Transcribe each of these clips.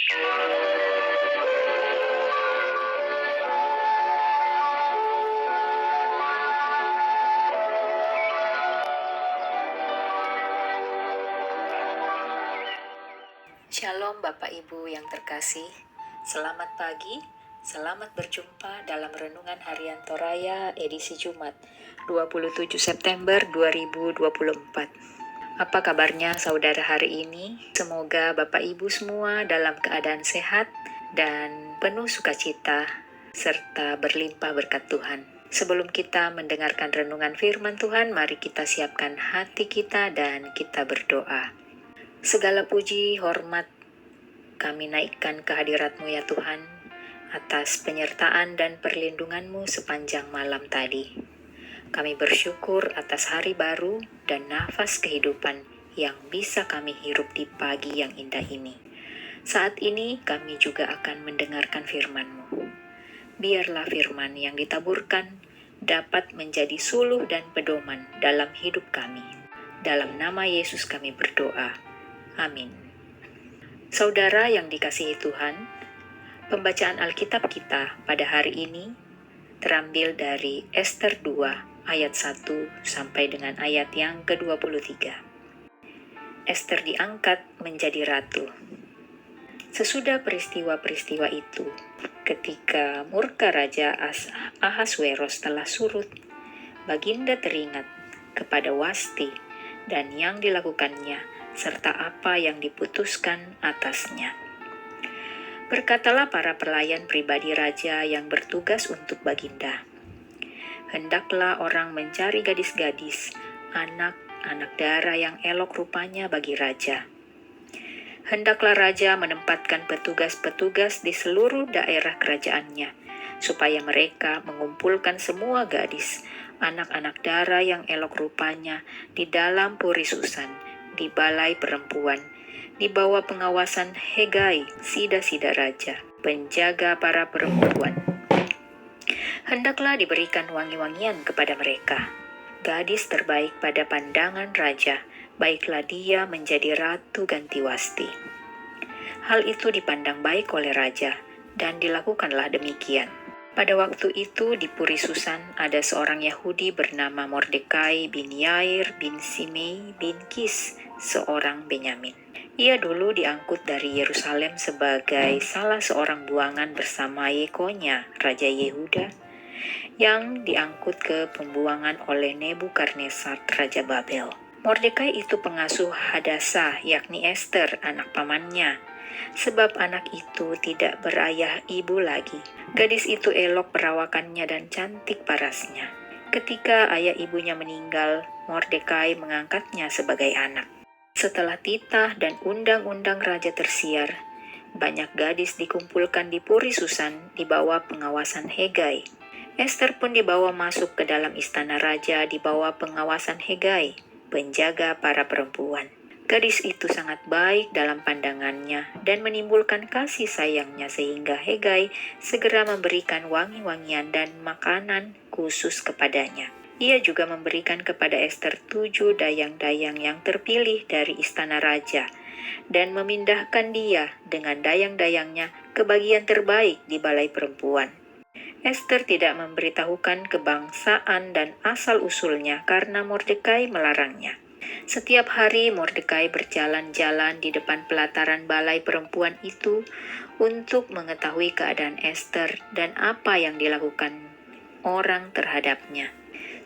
Shalom Bapak Ibu yang terkasih, selamat pagi, selamat berjumpa dalam Renungan Harian Toraya edisi Jumat 27 September 2024. Apa kabarnya saudara hari ini? Semoga Bapak Ibu semua dalam keadaan sehat dan penuh sukacita serta berlimpah berkat Tuhan. Sebelum kita mendengarkan renungan firman Tuhan, mari kita siapkan hati kita dan kita berdoa. Segala puji, hormat, kami naikkan kehadirat-Mu ya Tuhan, atas penyertaan dan perlindungan-Mu sepanjang malam tadi. Kami bersyukur atas hari baru dan nafas kehidupan yang bisa kami hirup di pagi yang indah ini. Saat ini kami juga akan mendengarkan firman-Mu. Biarlah firman yang ditaburkan dapat menjadi suluh dan pedoman dalam hidup kami. Dalam nama Yesus kami berdoa. Amin. Saudara yang dikasihi Tuhan, pembacaan Alkitab kita pada hari ini terambil dari Ester 2 ayat 1 sampai dengan ayat yang ke-23. Ester diangkat menjadi ratu. Sesudah peristiwa-peristiwa itu, ketika murka Raja Ahasweros telah surut, Baginda teringat kepada Wasti dan yang dilakukannya serta apa yang diputuskan atasnya. Berkatalah para pelayan pribadi raja yang bertugas untuk Baginda, hendaklah orang mencari gadis-gadis, anak-anak dara yang elok rupanya bagi raja. Hendaklah raja menempatkan petugas-petugas di seluruh daerah kerajaannya, supaya mereka mengumpulkan semua gadis, anak-anak dara yang elok rupanya di dalam puri Susan, di balai perempuan, di bawah pengawasan Hegai, sida-sida raja, penjaga para perempuan. Hendaklah diberikan wangi-wangian kepada mereka, gadis terbaik pada pandangan raja, baiklah dia menjadi ratu ganti Wasti. Hal itu dipandang baik oleh raja, dan dilakukanlah demikian. Pada waktu itu di Puri Susan ada seorang Yahudi bernama Mordekai bin Yair bin Simei bin Kis, seorang Benyamin. Ia dulu diangkut dari Yerusalem sebagai salah seorang buangan bersama Yekonya, Raja Yehuda, yang diangkut ke pembuangan oleh Nebukadnezar, Raja Babel. Mordekai itu pengasuh Hadasa, yakni Ester, anak pamannya, sebab anak itu tidak berayah ibu lagi. Gadis itu elok perawakannya dan cantik parasnya. Ketika ayah ibunya meninggal, Mordekai mengangkatnya sebagai anak. Setelah titah dan undang-undang raja tersiar, banyak gadis dikumpulkan di Puri Susan di bawah pengawasan Hegai. Ester pun dibawa masuk ke dalam istana raja di bawah pengawasan Hegai, penjaga para perempuan. Gadis itu sangat baik dalam pandangannya dan menimbulkan kasih sayangnya sehingga Hegai segera memberikan wangi-wangian dan makanan khusus kepadanya. Ia juga memberikan kepada Ester 7 dayang-dayang yang terpilih dari istana raja dan memindahkan dia dengan dayang-dayangnya ke bagian terbaik di balai perempuan. Ester tidak memberitahukan kebangsaan dan asal-usulnya karena Mordekai melarangnya. Setiap hari Mordekai berjalan-jalan di depan pelataran balai perempuan itu untuk mengetahui keadaan Ester dan apa yang dilakukan orang terhadapnya.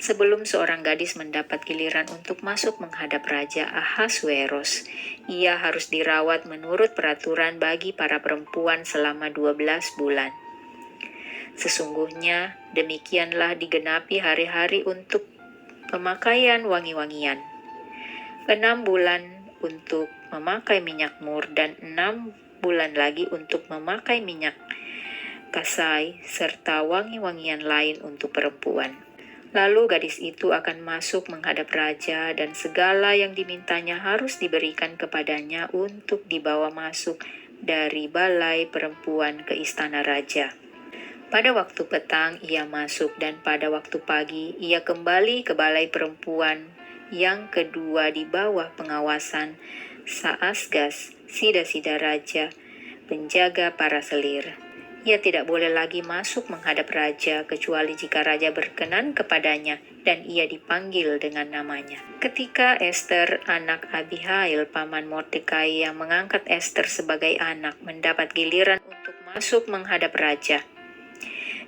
Sebelum seorang gadis mendapat giliran untuk masuk menghadap Raja Ahasweros, ia harus dirawat menurut peraturan bagi para perempuan selama 12 bulan. Sesungguhnya demikianlah digenapi hari-hari untuk pemakaian wangi-wangian. 6 bulan untuk memakai minyak mur dan 6 bulan lagi untuk memakai minyak kasai serta wangi-wangian lain untuk perempuan. Lalu gadis itu akan masuk menghadap raja dan segala yang dimintanya harus diberikan kepadanya untuk dibawa masuk dari balai perempuan ke istana raja. Pada waktu petang ia masuk dan pada waktu pagi ia kembali ke balai perempuan yang kedua di bawah pengawasan Saasgas, sida-sida raja, penjaga para selir. Ia tidak boleh lagi masuk menghadap raja kecuali jika raja berkenan kepadanya dan ia dipanggil dengan namanya. Ketika Ester, anak Abihail, paman Mordekai yang mengangkat Ester sebagai anak, mendapat giliran untuk masuk menghadap raja,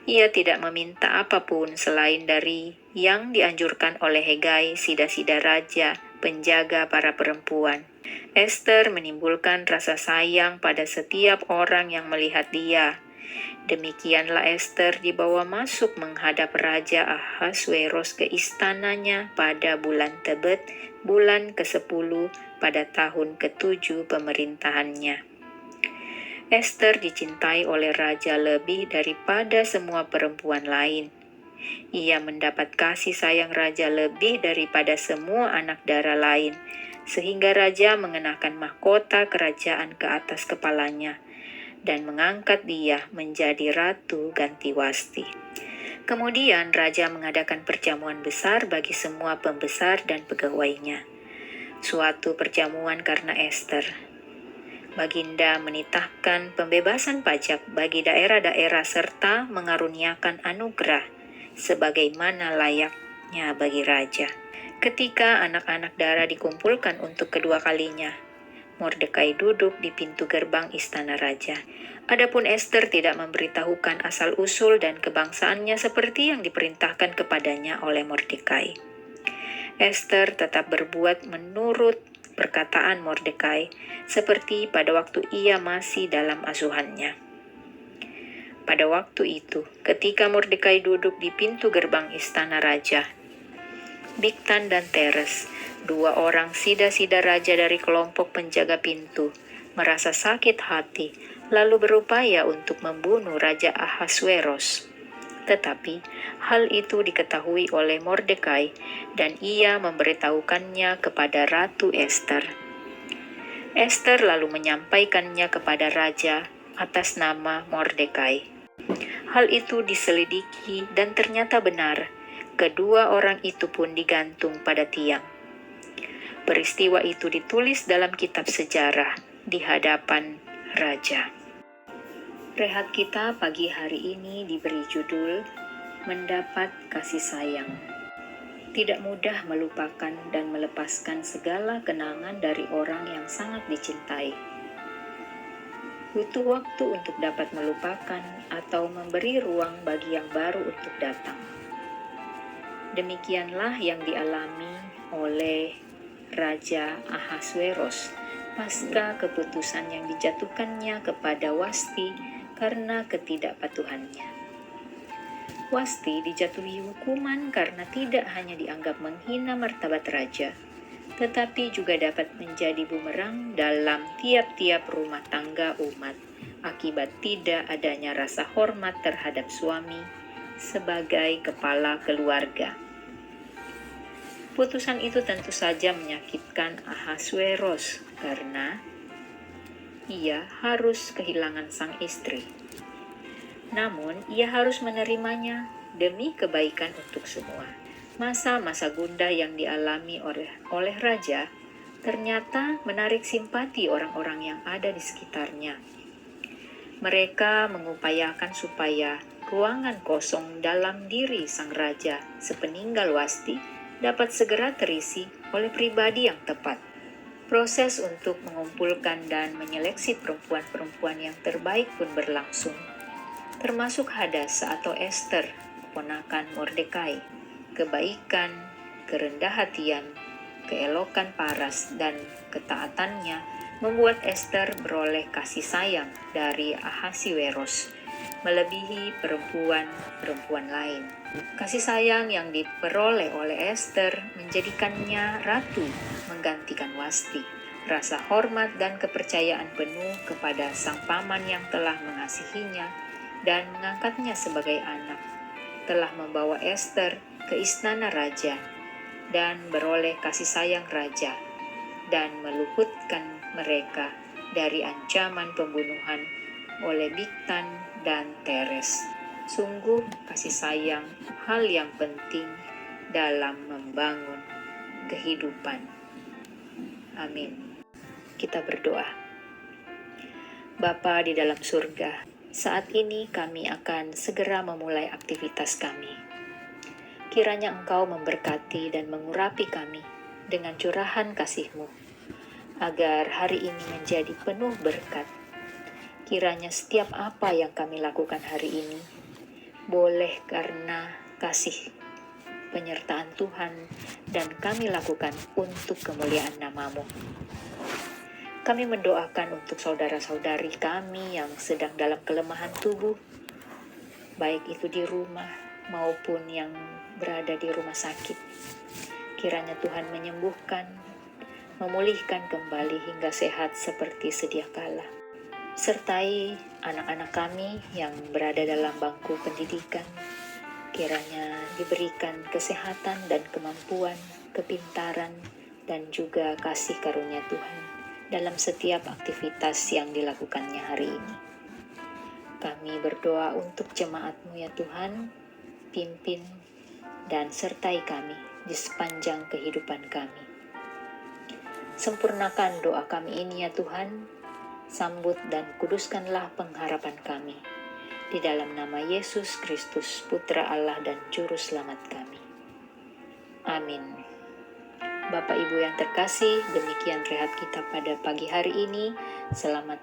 ia tidak meminta apapun selain dari yang dianjurkan oleh Hegai, sida-sida raja, penjaga para perempuan. Ester menimbulkan rasa sayang pada setiap orang yang melihat dia. Demikianlah Ester dibawa masuk menghadap Raja Ahasweros ke istananya pada bulan Tebet, bulan ke-10 pada tahun ke-7 pemerintahannya. Ester dicintai oleh raja lebih daripada semua perempuan lain. Ia mendapat kasih sayang raja lebih daripada semua anak dara lain, sehingga raja mengenakan mahkota kerajaan ke atas kepalanya dan mengangkat dia menjadi ratu ganti Wasti. Kemudian raja mengadakan perjamuan besar bagi semua pembesar dan pegawainya. Suatu perjamuan karena Ester. Baginda menitahkan pembebasan pajak bagi daerah-daerah serta mengaruniakan anugerah sebagaimana layaknya bagi raja. Ketika anak-anak dara dikumpulkan untuk kedua kalinya, Mordekai duduk di pintu gerbang istana raja. Adapun Ester tidak memberitahukan asal-usul dan kebangsaannya seperti yang diperintahkan kepadanya oleh Mordekai. Ester tetap berbuat menurut perkataan Mordekai, seperti pada waktu ia masih dalam asuhannya. Pada waktu itu, ketika Mordekai duduk di pintu gerbang istana raja, Bigtan dan Teres, dua orang sida-sida raja dari kelompok penjaga pintu, merasa sakit hati, lalu berupaya untuk membunuh Raja Ahasweros. Tetapi hal itu diketahui oleh Mordekai dan ia memberitahukannya kepada Ratu Ester. Ester lalu menyampaikannya kepada raja atas nama Mordekai. Hal itu diselidiki dan ternyata benar. Kedua orang itu pun digantung pada tiang. Peristiwa itu ditulis dalam kitab sejarah di hadapan raja. Rehat kita pagi hari ini diberi judul Mendapat Kasih Sayang. Tidak mudah melupakan dan melepaskan segala kenangan dari orang yang sangat dicintai. Butuh waktu untuk dapat melupakan atau memberi ruang bagi yang baru untuk datang. Demikianlah yang dialami oleh Raja Ahasweros pasca keputusan yang dijatuhkannya kepada Wasti karena ketidakpatuhannya. Wasti dijatuhi hukuman karena tidak hanya dianggap menghina martabat raja, tetapi juga dapat menjadi bumerang dalam tiap-tiap rumah tangga umat akibat tidak adanya rasa hormat terhadap suami sebagai kepala keluarga. Putusan itu tentu saja menyakitkan Ahasweros karena ia harus kehilangan sang istri. Namun, ia harus menerimanya demi kebaikan untuk semua. Masa-masa gundah yang dialami oleh raja ternyata menarik simpati orang-orang yang ada di sekitarnya. Mereka mengupayakan supaya ruangan kosong dalam diri sang raja sepeninggal Wasti dapat segera terisi oleh pribadi yang tepat. Proses untuk mengumpulkan dan menyeleksi perempuan-perempuan yang terbaik pun berlangsung, termasuk Hadasa atau Ester, keponakan Mordekai. Kebaikan, kerendah hatian, keelokan paras, dan ketaatannya membuat Ester beroleh kasih sayang dari Ahasweros, melebihi perempuan-perempuan lain. Kasih sayang yang diperoleh oleh Ester menjadikannya ratu menggantikan Wasti. Rasa hormat dan kepercayaan penuh kepada sang paman yang telah mengasihinya dan mengangkatnya sebagai anak telah membawa Ester ke istana raja dan beroleh kasih sayang raja dan meluputkan mereka dari ancaman pembunuhan oleh Bigtan dan Teres. Sungguh kasih sayang hal yang penting dalam membangun kehidupan. Amin. Kita berdoa. Bapa di dalam surga, saat ini kami akan segera memulai aktivitas kami. Kiranya Engkau memberkati dan mengurapi kami dengan curahan kasih-Mu, agar hari ini menjadi penuh berkat. Kiranya setiap apa yang kami lakukan hari ini boleh karena kasih penyertaan Tuhan dan kami lakukan untuk kemuliaan nama-Mu. Kami mendoakan untuk saudara-saudari kami yang sedang dalam kelemahan tubuh, baik itu di rumah maupun yang berada di rumah sakit. Kiranya Tuhan menyembuhkan, memulihkan kembali hingga sehat seperti sedia kala. Sertai anak-anak kami yang berada dalam bangku pendidikan, kiranya diberikan kesehatan dan kemampuan, kepintaran, dan juga kasih karunia Tuhan dalam setiap aktivitas yang dilakukannya hari ini. Kami berdoa untuk jemaat-Mu ya Tuhan, pimpin dan sertai kami di sepanjang kehidupan kami. Sempurnakan doa kami ini ya Tuhan, sambut dan kuduskanlah pengharapan kami. Di dalam nama Yesus Kristus, Putra Allah dan Juru Selamat kami. Amin. Bapak Ibu yang terkasih, demikian rehat kita pada pagi hari ini. Selamat